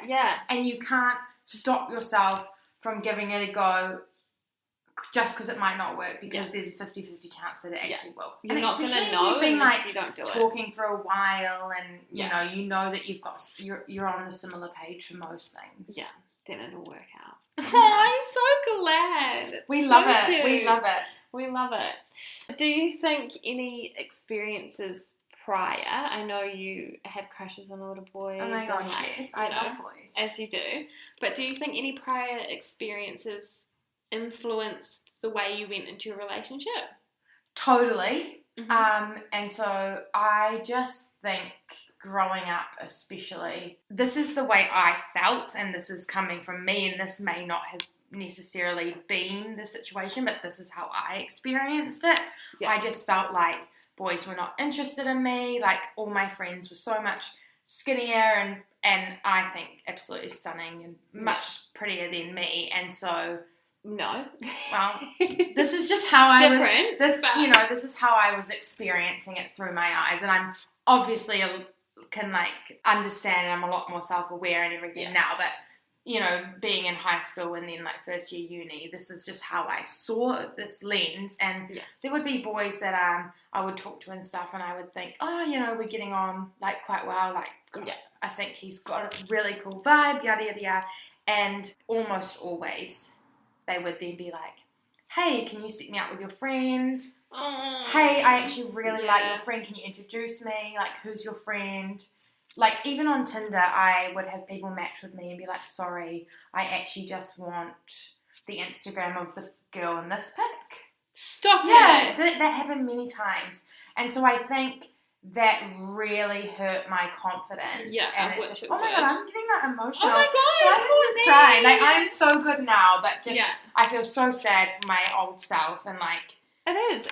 Yeah. And you can't stop yourself from giving it a go just because it might not work, because there's a 50-50 chance that it actually will. You're and not going to if know you've been unless you don't do it. talking for a while and you know that you're on the similar page for most things. Yeah, then it'll work out. Oh, I'm so glad. We love it. Cute. We love it. We love it. Do you think any experiences prior, I know you had crushes on little boys. Oh my God, yes. I love boys. As you do. But do you think any prior experiences influenced the way you went into a relationship? Totally. And so I just think growing up especially, this is the way I felt, and this is coming from me, and this may not have necessarily been the situation, but this is how I experienced it. Yeah. I just felt like boys were not interested in me. Like, all my friends were so much skinnier and I think absolutely stunning and much prettier than me. And so, no. Well, this is just how I Different, was. This is how I was experiencing it through my eyes, and I'm obviously can like understand, and I'm a lot more self-aware and everything now. But being in high school and then like first year uni, this is just how I saw this lens. And there would be boys that I would talk to and stuff, and I would think, oh, we're getting on like quite well. Like, I think he's got a really cool vibe, yada yada yada. And almost always, they would then be like, hey, can you set me up with your friend? Hey, I actually really like your friend. Can you introduce me? Like, who's your friend? Like, even on Tinder, I would have people match with me and be like, sorry, I actually just want the Instagram of the girl in this pic. Stop it. Yeah, that happened many times. And so I think that really hurt my confidence. Yeah, and it just, oh my God, I'm getting that emotional. Oh my God, I'm crying. Like, I'm so good now, but just, I feel so sad for my old self, and like... It is.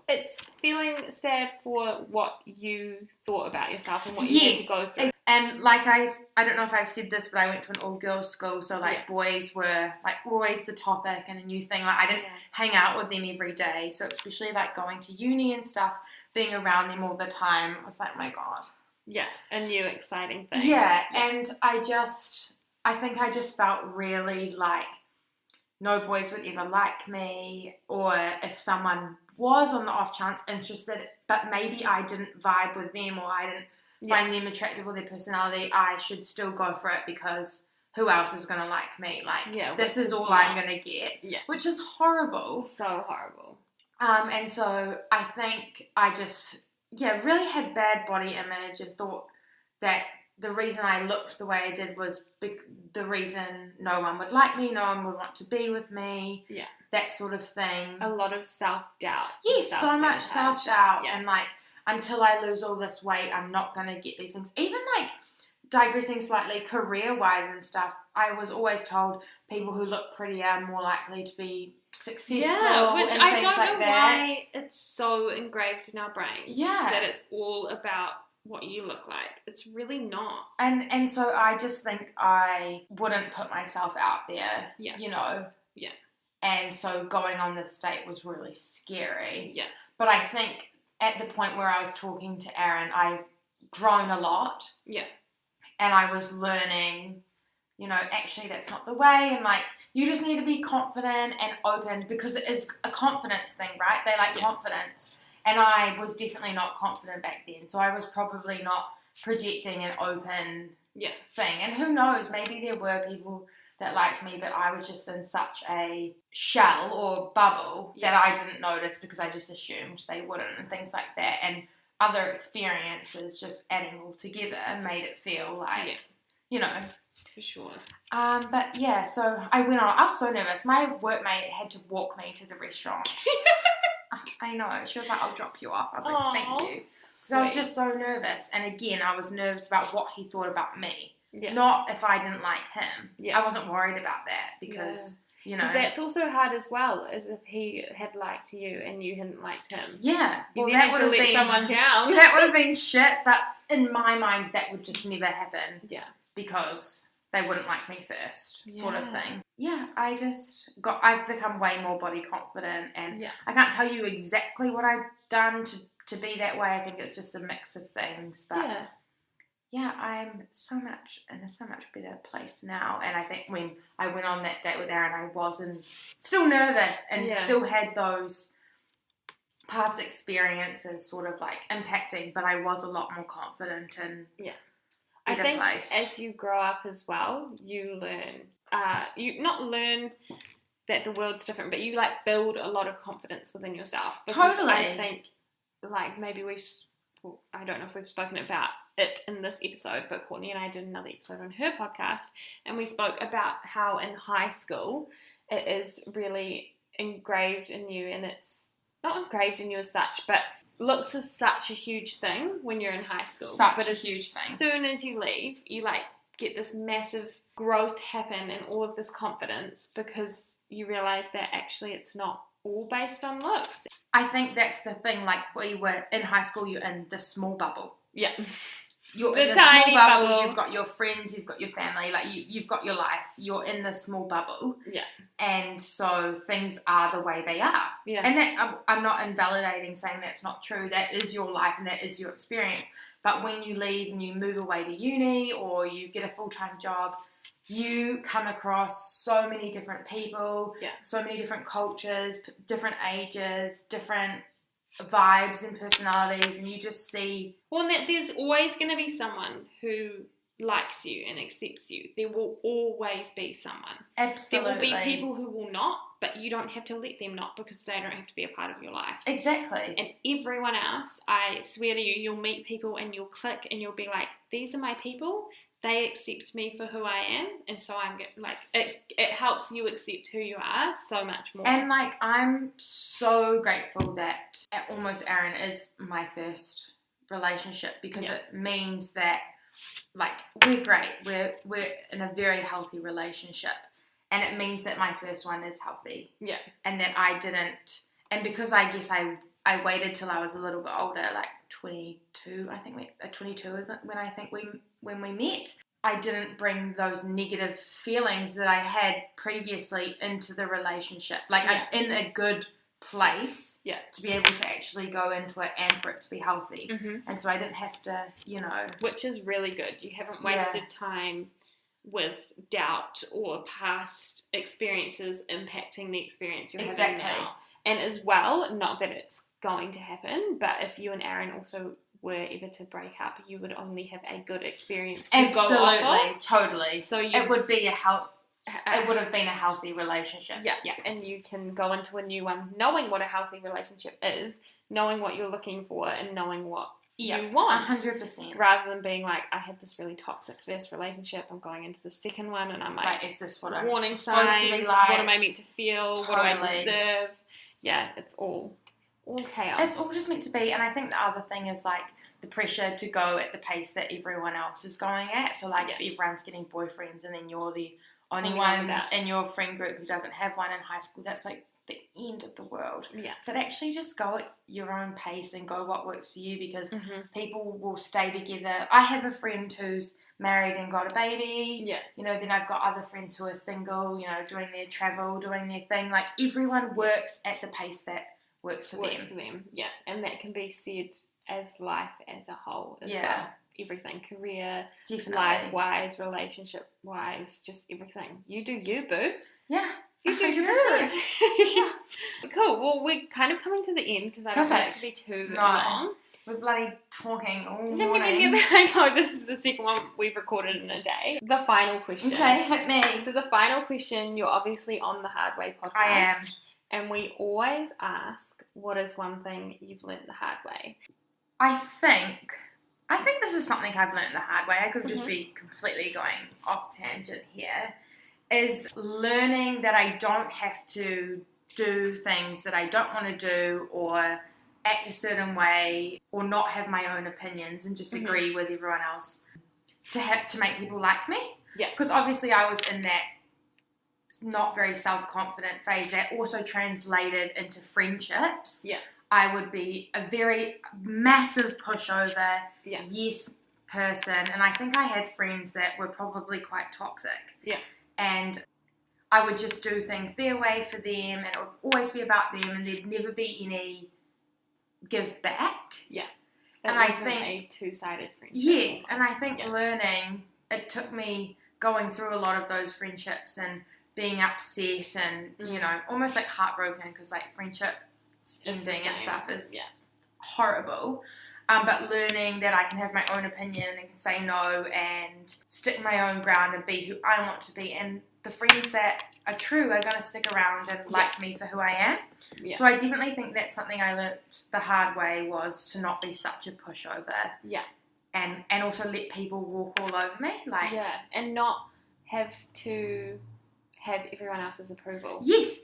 It's feeling sad for what you thought about yourself and what you had to go through. And like I don't know if I've said this, but I went to an all-girls school, so like boys were like always the topic and a new thing. Like, I didn't hang out with them every day, so especially like going to uni and stuff, being around them all the time, I was like, my God. Yeah, a new exciting thing. Yeah, and I think I just felt really like no boys would ever like me, or if someone was on the off chance interested, but maybe I didn't vibe with them, or I didn't find them attractive or their personality, I should still go for it because who else is going to like me? Like, this is all I'm going to get, which is horrible. So horrible. And so I think I just, really had bad body image and thought that the reason I looked the way I did was the reason no one would like me, no one would want to be with me, that sort of thing. A lot of self-doubt. Yes, so much self-doubt. And like, until I lose all this weight, I'm not going to get these things. Even like, digressing slightly, career-wise and stuff, I was always told people who look prettier are more likely to be successful. Yeah, which and I things don't like know that. why it's so engraved in our brains. Yeah. That it's all about what you look like. It's really not. And so I just think I wouldn't put myself out there, Yeah. Yeah. And so going on this date was really scary. Yeah. But I think at the point where I was talking to Aaron, I've grown a lot. Yeah. And I was learning, actually that's not the way. And like, you just need to be confident and open, because it is a confidence thing, right? They like confidence. And I was definitely not confident back then. So I was probably not projecting an open thing. And who knows, maybe there were people that liked me, but I was just in such a shell or bubble that I didn't notice because I just assumed they wouldn't and things like that. And other experiences just adding all together made it feel like, For sure. But yeah, so I went on. I was so nervous. My workmate had to walk me to the restaurant. I know. She was like, I'll drop you off. I was like, thank you. So I was just so nervous. And again, I was nervous about what he thought about me. Yeah. Not if I didn't like him. Yeah. I wasn't worried about that because, Because that's also hard as well, as if he had liked you and you hadn't liked him. Yeah. Well, that would have let someone down. That would have been shit, but in my mind, that would just never happen. Yeah. Because they wouldn't like me first, sort of thing. Yeah, I've become way more body confident, and I can't tell you exactly what I've done to be that way. I think it's just a mix of things, but I'm in a so much better place now. And I think when I went on that date with Aaron, I wasn't still nervous and still had those past experiences sort of like impacting, but I was a lot more confident and I think as you grow up as well, you learn, you not learn that the world's different, but you like build a lot of confidence within yourself. Because totally. I think like maybe I don't know if we've spoken about it in this episode, but Courtney and I did another episode on her podcast, and we spoke about how in high school it is really engraved in you, and it's not engraved in you as such, but looks is such a huge thing when you're in high school. But a huge thing. As soon as you leave, you like get this massive growth happen and all of this confidence because you realise that actually it's not all based on looks. I think that's the thing, like we were in high school, you're in this small bubble. Yeah. You're in this small bubble, you've got your friends, you've got your family, like you've got your life, you're in this small bubble. Yeah. And so things are the way they are. Yeah. And that I'm not invalidating saying that's not true, that is your life and that is your experience. But when you leave and you move away to uni or you get a full-time job, you come across so many different people, so many different cultures, different ages, different vibes and personalities, and you just see... Well, there's always going to be someone who likes you and accepts you. There will always be someone. Absolutely. There will be people who will not, but you don't have to let them not because they don't have to be a part of your life. Exactly. And everyone else, I swear to you, you'll meet people and you'll click and you'll be like, these are my people. They accept me for who I am, and so I'm like, it helps you accept who you are so much more. And like, I'm so grateful that Almost Aaron is my first relationship because it means that like we're great, we're in a very healthy relationship, and it means that my first one is healthy. Yeah. And that I didn't, and because I guess I waited till I was a little bit older, like 22, I think 22 is when we met. I didn't bring those negative feelings that I had previously into the relationship. Like I'm in a good place to be able to actually go into it and for it to be healthy. Mm-hmm. And so I didn't have to, Which is really good. You haven't wasted time with doubt or past experiences impacting the experience you're having now. And as well, not that it's going to happen, but if you and Aaron also were ever to break up, you would only have a good experience to go off of. Totally. So it would be it would have been a healthy relationship. Yeah. And you can go into a new one knowing what a healthy relationship is, knowing what you're looking for, and knowing what you want. 100%. Rather than being like, I had this really toxic first relationship, I'm going into the second one, and I'm like, is this what I'm warning supposed signs, to be like? What am I meant to feel? What do I deserve? Yeah, it's all chaos. It's all just meant to be. And I think the other thing is like the pressure to go at the pace that everyone else is going at. So like if everyone's getting boyfriends and then you're the only one in your friend group who doesn't have one in high school, that's like the end of the world. Yeah. But actually just go at your own pace and go what works for you, because people will stay together. I have a friend who's married and got a baby. Yeah. Then I've got other friends who are single, doing their travel, doing their thing. Like everyone works at the pace that works for them. Yeah. And that can be said as life as a whole as well. Everything, career, life-wise, relationship-wise, just everything. You do you, boo. Yeah. You do you. Yeah. Cool. Well, we're kind of coming to the end because I don't want it to be too long. We're bloody talking all morning. I know, this is the second one we've recorded in a day. The final question. Okay, hit me. So the final question, you're obviously on the Hard Way podcast. I am. And we always ask, what is one thing you've learned the hard way? I think this is something I've learned the hard way. I could just be completely going off tangent here. Is learning that I don't have to do things that I don't want to do or act a certain way or not have my own opinions and just agree with everyone else to make people like me. Yeah. Because obviously I was in that not very self-confident phase that also translated into friendships. Yeah. I would be a very massive pushover, yes person, and I think I had friends that were probably quite toxic. Yeah. And I would just do things their way for them, and it would always be about them, and there'd never be any give back. Yeah. And I think a two-sided friendship. Yes, almost. and I think learning, it took me going through a lot of those friendships and being upset and, you know, almost like heartbroken because like friendship ending and stuff is horrible. But learning that I can have my own opinion and can say no and stick my own ground and be who I want to be. And the friends that are true are going to stick around and like me for who I am. Yeah. So I definitely think that's something I learnt the hard way, was to not be such a pushover. Yeah. And also let people walk all over me. Like, yeah, and not have to have everyone else's approval. Yes,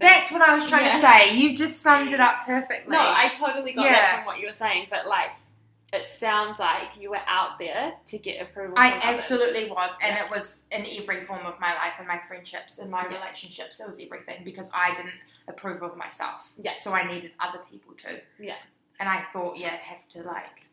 that's what I was trying to say. You just summed it up perfectly. No, I totally got that from what you were saying, but like, it sounds like you were out there to get approval from others. Absolutely was, and it was in every form of my life, and my friendships and my relationships. It was everything, because I didn't approve of myself. Yeah. So I needed other people to. Yeah. And I thought, I'd have to like.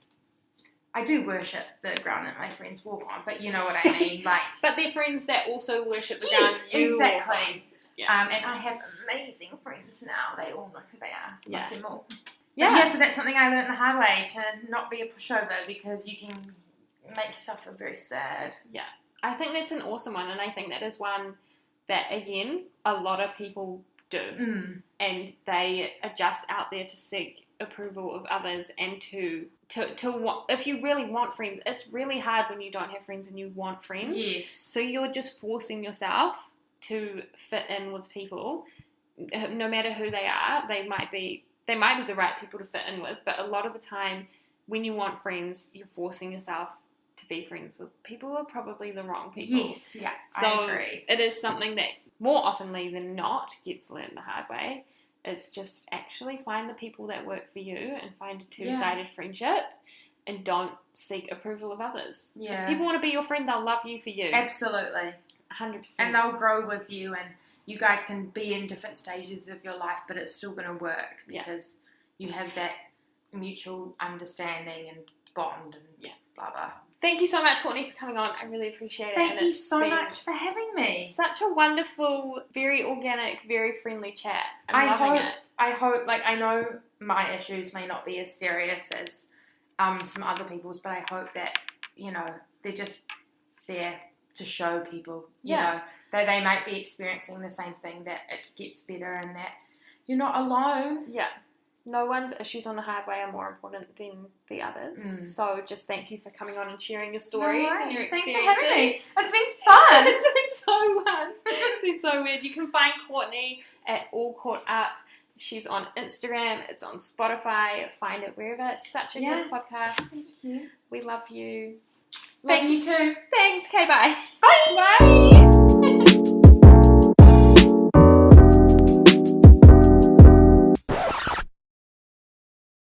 I do worship the ground that my friends walk on, but you know what I mean, like. But they're friends that also worship the ground you walk on. Yeah. And I have amazing friends now. They all know who they are. Yeah. Love them all. Yeah. So that's something I learned the hard way, to not be a pushover, because you can make yourself feel very sad. Yeah. I think that's an awesome one, and I think that is one that, again, a lot of people do. And they are just out there to seek approval of others, and to if you really want friends, it's really hard when you don't have friends and you want friends. Yes. So you're just forcing yourself to fit in with people, no matter who they are. They might be the right people to fit in with, but a lot of the time when you want friends, you're forcing yourself to be friends with people who are probably the wrong people. Yes, yeah, so I agree. It is something that more oftenly than not gets learned the hard way. It's just actually find the people that work for you and find a two-sided friendship, and don't seek approval of others. Yeah. If people want to be your friend, they'll love you for you. Absolutely. 100%. And they'll grow with you, and you guys can be in different stages of your life, but it's still going to work because you have that mutual understanding and bond and blah, blah. Thank you so much, Courtney, for coming on. I really appreciate it. Thank you so much for having me. Such a wonderful, very organic, very friendly chat. I'm loving it. I hope, like, I know my issues may not be as serious as some other people's, but I hope that, you know, they're just there to show people, you know, that they might be experiencing the same thing, that it gets better and that you're not alone. Yeah. No one's issues on the hard way are more important than the others. So just thank you for coming on and sharing your stories and your experiences. Thanks for having me. It's been fun. It's been so fun. It's been so weird. You can find Courtney at All Caught Up. She's on Instagram. It's on Spotify. Find it wherever. It's such a good podcast. Thank you. We love you. Love you too. Thanks. Okay, bye. Bye.